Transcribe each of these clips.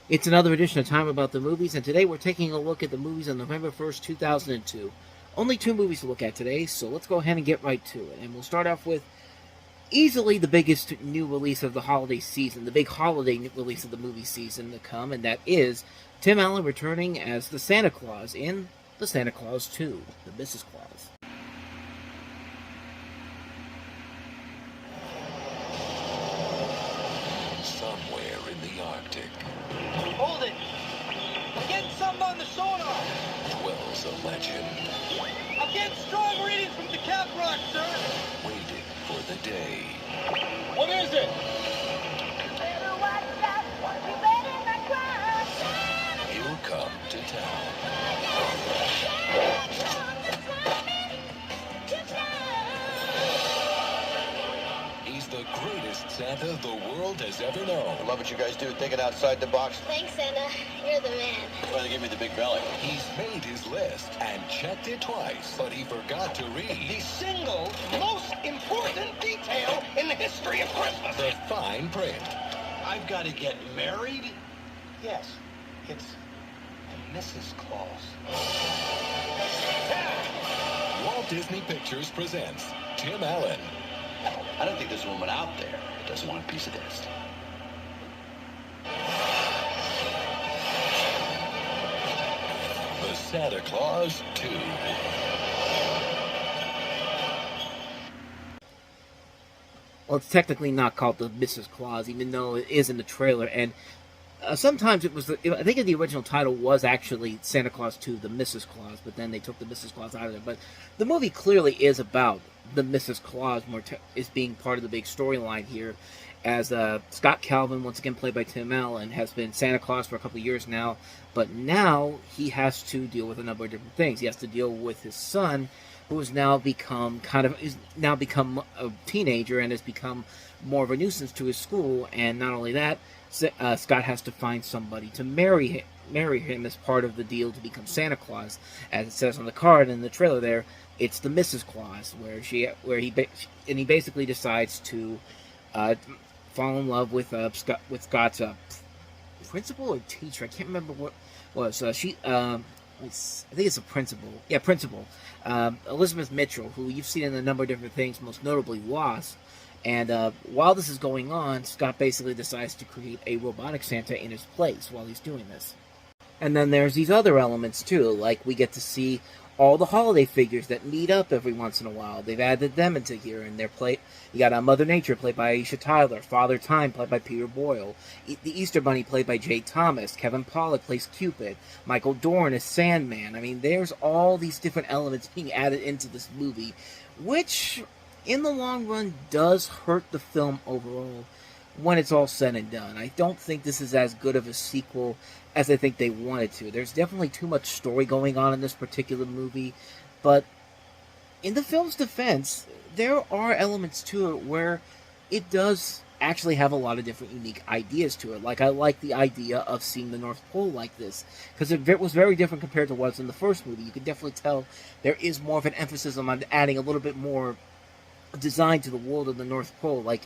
It's another edition of Time About the Movies, and today we're taking a look at the movies on November 1st, 2002. Only two movies to look at today, so let's go ahead and get right to it. And we'll start off with easily the biggest new release of the holiday season, the big holiday release of the movie season to come, and that is Tim Allen returning as the Santa Claus in The Santa Claus 2, The Mrs. Claus. Somewhere in the Arctic Hold it! I'm getting something on the sonar! dwells a legend I'm getting strong readings from the cap rock, sir! waiting for the day What is it? he'll come to town. He's the greatest Santa the world has ever known. I love what you guys do, thinking outside the box. Thanks, Santa. You're the man. Why they give me the big belly? He's made his list and checked it twice, but he forgot to The read single most important detail in the history of Christmas! the fine print. I've got to get married? Yes, it's Mrs. Claus. Walt Disney Pictures presents Tim Allen, I don't think there's a woman out there that doesn't want a piece of this. The Santa Claus 2. Well, it's technically not called The Mrs. Claus, even though it is in the trailer, and sometimes it was, I think the original title was actually Santa Claus 2, The Mrs. Claus, but then they took the Mrs. Claus out of it. But the movie clearly is about the Mrs. Claus, is being part of the big storyline here, as Scott Calvin, once again played by Tim Allen, has been Santa Claus for a couple of years now, but now he has to deal with a number of different things. He has to deal with his son, who has now become a teenager and has become more of a nuisance to his school, and not only that, Scott has to find somebody to marry him as part of the deal to become Santa Claus. As it says on the card in the trailer there, it's the Mrs. Claus, where he basically decides to fall in love with Scott's principal or teacher. I can't remember what was. I think it's a principal. Yeah, principal. Elizabeth Mitchell, who you've seen in a number of different things, most notably Lost. And while this is going on, Scott basically decides to create a robotic Santa in his place while he's doing this. And then there's these other elements too, like we get to see all the holiday figures that meet up every once in a while. They've added them into here, and you got Mother Nature, played by Aisha Tyler, Father Time, played by Peter Boyle, the Easter Bunny, played by Jay Thomas, Kevin Pollak plays Cupid, Michael Dorn is Sandman. I mean, there's all these different elements being added into this movie, which, in the long run, does hurt the film overall when it's all said and done. I don't think this is as good of a sequel as I think they wanted to. There's definitely too much story going on in this particular movie, but in the film's defense, there are elements to it where it does actually have a lot of different unique ideas to it. Like, I like the idea of seeing the North Pole like this, because it was very different compared to what was in the first movie. You can definitely tell there is more of an emphasis on adding a little bit more design to the world of the North Pole. Like,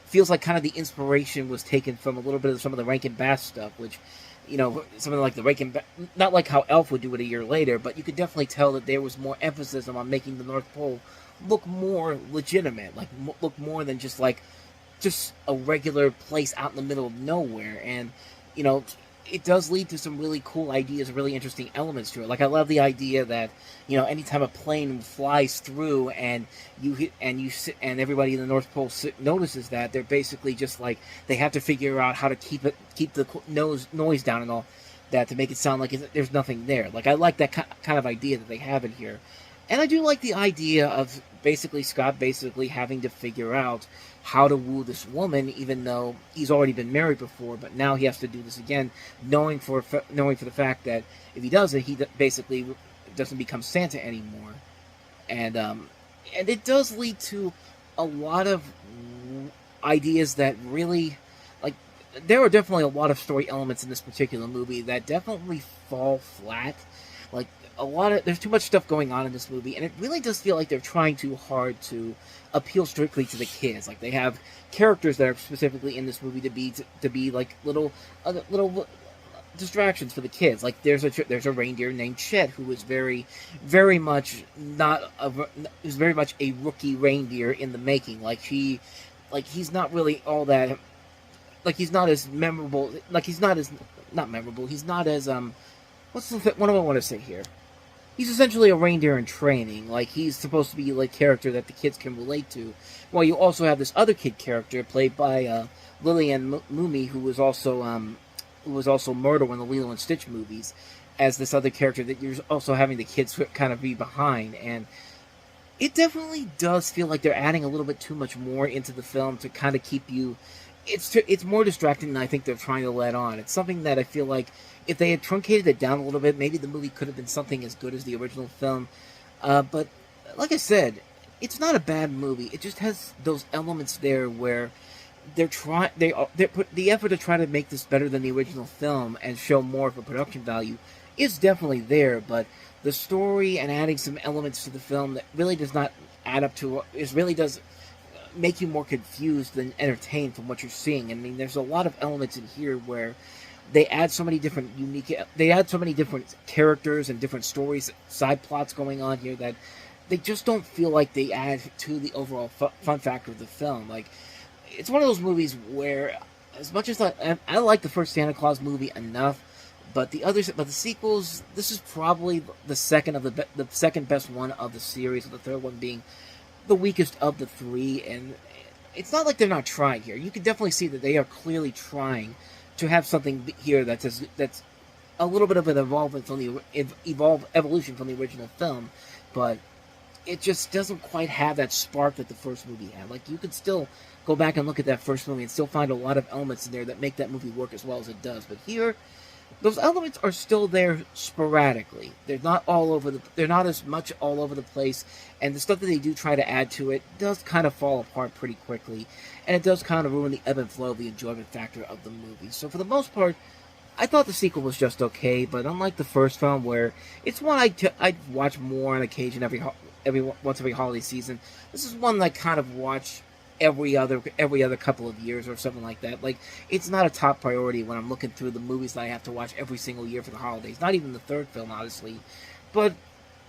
feels like kind of the inspiration was taken from a little bit of some of the Rankin Bass stuff, which, you know, something like the Rankin Bass, not like how Elf would do it a year later, but you could definitely tell that there was more emphasis on making the North Pole look more legitimate, like look more than just a regular place out in the middle of nowhere. And, you know, it does lead to some really cool ideas, really interesting elements to it. Like, I love the idea that, you know, anytime a plane flies through and everybody in the North Pole notices that, they're basically just like, they have to figure out how to keep the noise down and all that to make it sound like there's nothing there. Like, I like that kind of idea that they have in here. And I do like the idea of Scott having to figure out how to woo this woman, even though he's already been married before, but now he has to do this again, knowing for the fact that if he does it, he basically doesn't become Santa anymore. And it does lead to a lot of ideas that really, like, there are definitely a lot of story elements in this particular movie that definitely fall flat. Like, there's too much stuff going on in this movie, and it really does feel like they're trying too hard to appeal strictly to the kids. Like, they have characters that are specifically in this movie to be like little distractions for the kids. Like there's a reindeer named Chet who is very much not a is very much a rookie reindeer in the making. He's not really all that. Like he's not as memorable. Like he's not as not memorable. He's not as what do I want to say here? He's essentially a reindeer in training. Like he's supposed to be like character that the kids can relate to. While you also have this other kid character played by Lillian Mooney, who was also Myrtle in the Lilo and Stitch movies, as this other character that you're also having the kids kind of be behind. And it definitely does feel like they're adding a little bit too much more into the film to kind of keep you. It's more distracting than I think they're trying to let on. It's something that I feel like if they had truncated it down a little bit, maybe the movie could have been something as good as the original film. But like I said, it's not a bad movie. It just has those elements there where they put the effort to try to make this better than the original film and show more of a production value is definitely there. But the story and adding some elements to the film that really does not add up to it really does make you more confused than entertained from what you're seeing. I mean, there's a lot of elements in here where they add so many different characters and different stories, side plots going on here that they just don't feel like they add to the overall fun factor of the film. Like, it's one of those movies where, as much as I like the first Santa Claus movie enough, but the sequels, this is probably the second best one of the series, with the third one being the weakest of the three. And it's not like they're not trying here. You can definitely see that they are clearly trying to have something here that's a little bit of an evolution from the original film, but it just doesn't quite have that spark that the first movie had. Like, you could still go back and look at that first movie and still find a lot of elements in there that make that movie work as well as it does. But here, those elements are still there sporadically. They're not as much all over the place, and the stuff that they do try to add to it does kind of fall apart pretty quickly, and it does kind of ruin the ebb and flow of the enjoyment factor of the movie. So for the most part, I thought the sequel was just okay, but unlike the first film, where it's one I'd watch more on occasion every holiday season, this is one that I kind of watch every other couple of years or something like that. Like, it's not a top priority when I'm looking through the movies that I have to watch every single year for the holidays. Not even the third film, honestly. But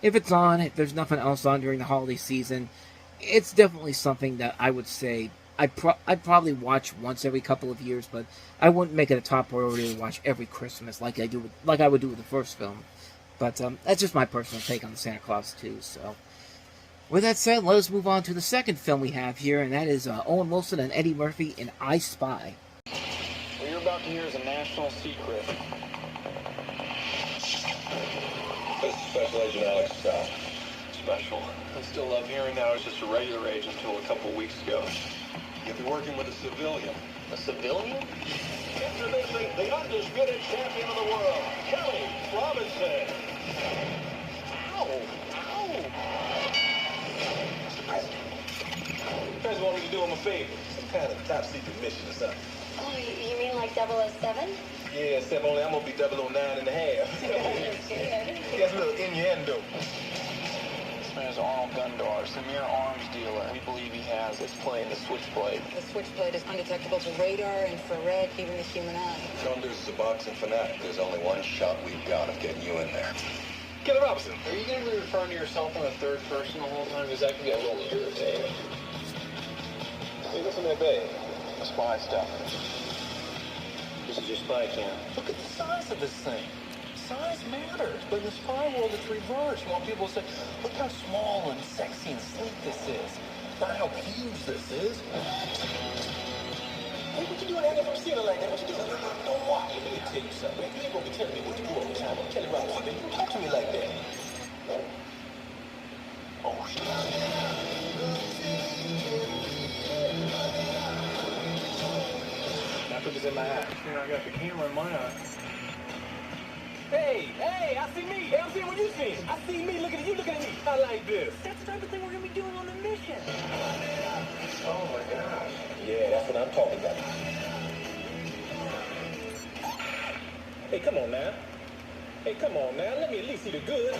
if it's on, if there's nothing else on during the holiday season, it's definitely something that I would say I'd probably watch once every couple of years, but I wouldn't make it a top priority to watch every Christmas like I would do with the first film. But that's just my personal take on the Santa Claus 2. So, with that said, let us move on to the second film we have here, and that is Owen Wilson and Eddie Murphy in I Spy. What you're about to hear is a national secret. This is Special Agent Alex Scott. Special. I still love hearing that I was just a regular agent until a couple of weeks ago. You'll be working with a civilian. A civilian? Introducing the undisputed champion of the world, Kelly Robinson. Ow! Ow! Mr. President, you guys want me to do him a favor? Some kind of top secret mission or something. Oh, you mean like 007? Yeah, except only I'm going to be 009 and a half. Yes, a little innuendo. This man is Arnold Gundar, premier arms dealer. We believe he has this plane, the Switchblade. The Switchblade is undetectable to radar, infrared, even the human eye. Don't lose the boxing fanatic. There's only one shot we've got of getting you in there. Kelly Robinson, are you going to be referring to yourself in the third person the whole time? Because that can get a little irritating. Hey, what's in that bag? The spy stuff. This is your spy cam. Look at the size of this thing. Size matters, but in the spy world, it's reversed. You want people to say, look how small and sexy and sleek this is. Not how huge this is. Hey, what you doing out there from ceiling like that? What you doing? Don't walk. Let me tell you something, man. You ain't gonna be telling me what to do all the time. I'm Kelly Robinson, man. You don't talk to me like that. Oh, shit. Now put this in my eye. You know, I got the camera in my eye. Hey, I see me. Hey, I'm seeing what you see. I see me looking at you looking at me. I like this. That's the type of thing we're going to be doing on the mission. Oh my God. Yeah, that's what I'm talking about. Hey, come on now. Hey, come on now. Let me at least see the good.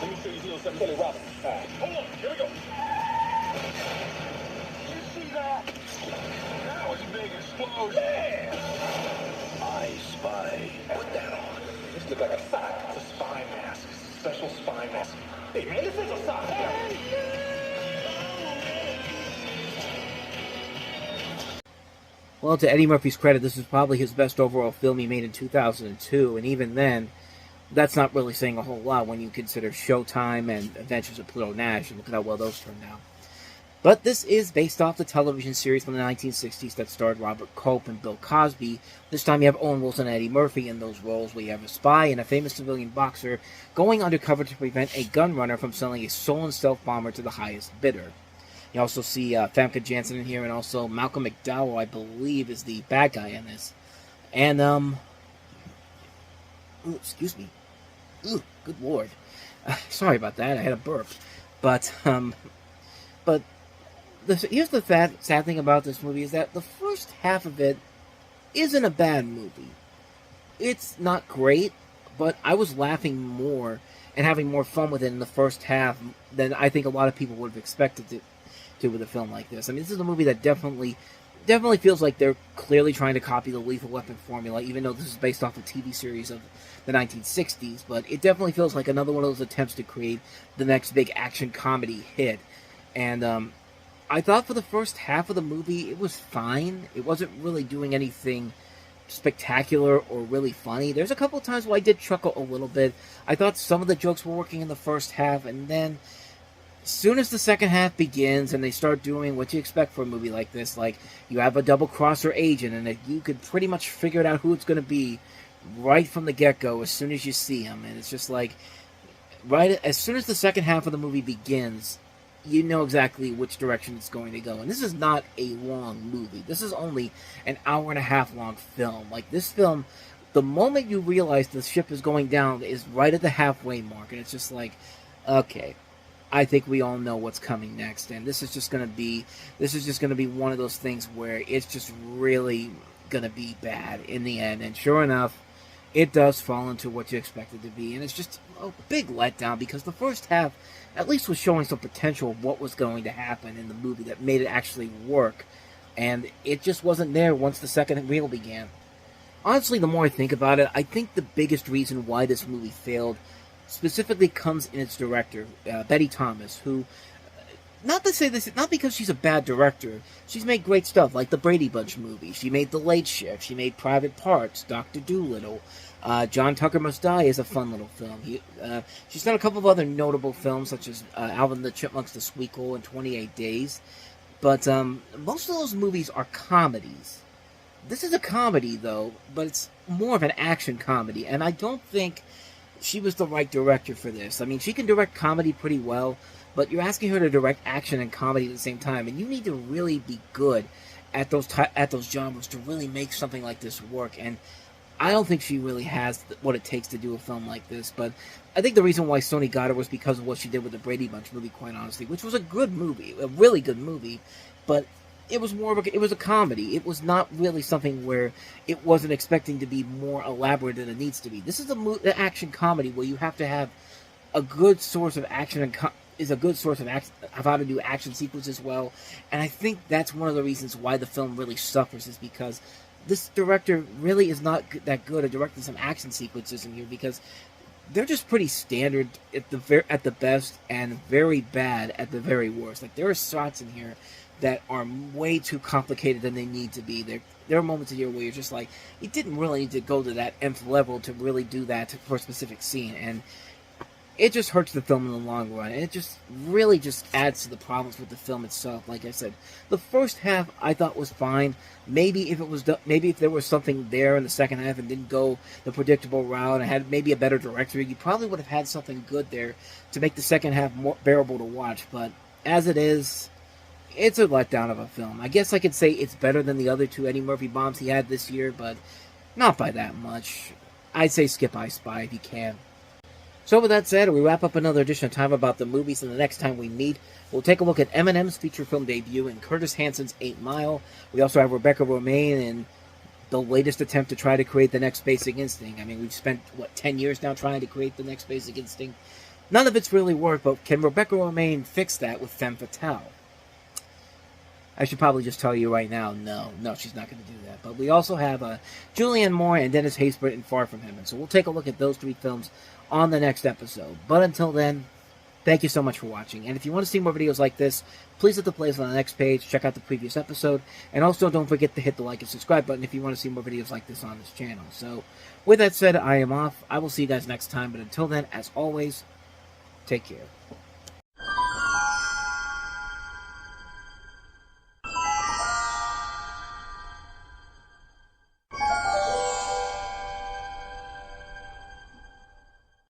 Let me show you a little something. Kelly Robinson. All right. Hold on. Here we go. You see that? That was a big explosion. Yeah. I Spy. Put that on. This look like a sock. It's a spy mask. Special spy mask. Hey, man, this is a sock. Well, to Eddie Murphy's credit, this is probably his best overall film he made in 2002, and even then, that's not really saying a whole lot when you consider Showtime and Adventures of Pluto Nash, and look at how well those turned out. But this is based off the television series from the 1960s that starred Robert Culp and Bill Cosby. This time you have Owen Wilson and Eddie Murphy in those roles, where you have a spy and a famous civilian boxer going undercover to prevent a gun runner from selling a stolen stealth bomber to the highest bidder. You also see Famke Janssen in here, and also Malcolm McDowell, I believe, is the bad guy in this. And, ooh, excuse me. Ooh, good lord. Sorry about that, I had a burp. But here's the sad thing about this movie, is that the first half of it isn't a bad movie. It's not great, but I was laughing more and having more fun with it in the first half than I think a lot of people would have expected to with a film like this. I mean, this is a movie that definitely feels like they're clearly trying to copy the Lethal Weapon formula, even though this is based off a TV series of the 1960s, but it definitely feels like another one of those attempts to create the next big action comedy hit. And I thought for the first half of the movie, it was fine. It wasn't really doing anything spectacular or really funny. There's a couple of times where I did chuckle a little bit. I thought some of the jokes were working in the first half, and then as soon as the second half begins and they start doing what you expect for a movie like this, like you have a double-crosser agent and you could pretty much figure out who it's going to be right from the get-go as soon as you see him. And it's just like, right as soon as the second half of the movie begins, you know exactly which direction it's going to go. And this is not a long movie. This is only an hour-and-a-half long film. Like, this film, the moment you realize the ship is going down is right at the halfway mark. And it's just like, okay, I think we all know what's coming next, and this is just gonna be one of those things where it's just really gonna be bad in the end. And sure enough, it does fall into what you expect it to be, and it's just a big letdown because the first half at least was showing some potential of what was going to happen in the movie that made it actually work, and it just wasn't there once the second reel began. Honestly, the more I think about it, I think the biggest reason why this movie failed specifically comes in its director, Betty Thomas, who, not to say this, not because she's a bad director, she's made great stuff, like the Brady Bunch movies, she made The Late Shift, she made Private Parts, Dr. Dolittle, John Tucker Must Die is a fun little film. She's done a couple of other notable films, such as Alvin the Chipmunks, The Squeakquel, and 28 Days, but most of those movies are comedies. This is a comedy, though, but it's more of an action comedy, and I don't think she was the right director for this. I mean, she can direct comedy pretty well, but you're asking her to direct action and comedy at the same time, and you need to really be good at those genres to really make something like this work. And I don't think she really has what it takes to do a film like this. But I think the reason why Sony got her was because of what she did with the Brady Bunch movie, quite honestly, which was a good movie, a really good movie, but it was more of it was a comedy. It was not really something where it wasn't expecting to be more elaborate than it needs to be. This is an action comedy where you have to have a good source of action and of how to do action sequences well. And I think that's one of the reasons why the film really suffers, is because this director really is not that good at directing some action sequences in here, because they're just pretty standard at the best and very bad at the very worst. Like, there are shots in here that are way too complicated than they need to be. There are moments in here where you're just like, you didn't really need to go to that nth level to really do that for a specific scene, and it just hurts the film in the long run. And it just really just adds to the problems with the film itself. Like I said, the first half I thought was fine. Maybe if there was something there in the second half and didn't go the predictable route and had maybe a better director, you probably would have had something good there to make the second half more bearable to watch. But as it is, it's a letdown of a film. I guess I could say it's better than the other two Eddie Murphy bombs he had this year, but not by that much. I'd say skip I Spy if you can. So with that said, we wrap up another edition of Time About the Movies, and the next time we meet, we'll take a look at Eminem's feature film debut and Curtis Hanson's 8 Mile. We also have Rebecca Romijn in the latest attempt to try to create the next Basic Instinct. I mean, we've spent, 10 years now trying to create the next Basic Instinct? None of it's really worked, but can Rebecca Romijn fix that with Femme Fatale? I should probably just tell you right now, no, she's not going to do that. But we also have Julianne Moore and Dennis Haysbert in Far From Heaven. So we'll take a look at those 3 films on the next episode. But until then, thank you so much for watching. And if you want to see more videos like this, please hit the playlist on the next page. Check out the previous episode. And also don't forget to hit the like and subscribe button if you want to see more videos like this on this channel. So with that said, I am off. I will see you guys next time. But until then, as always, take care.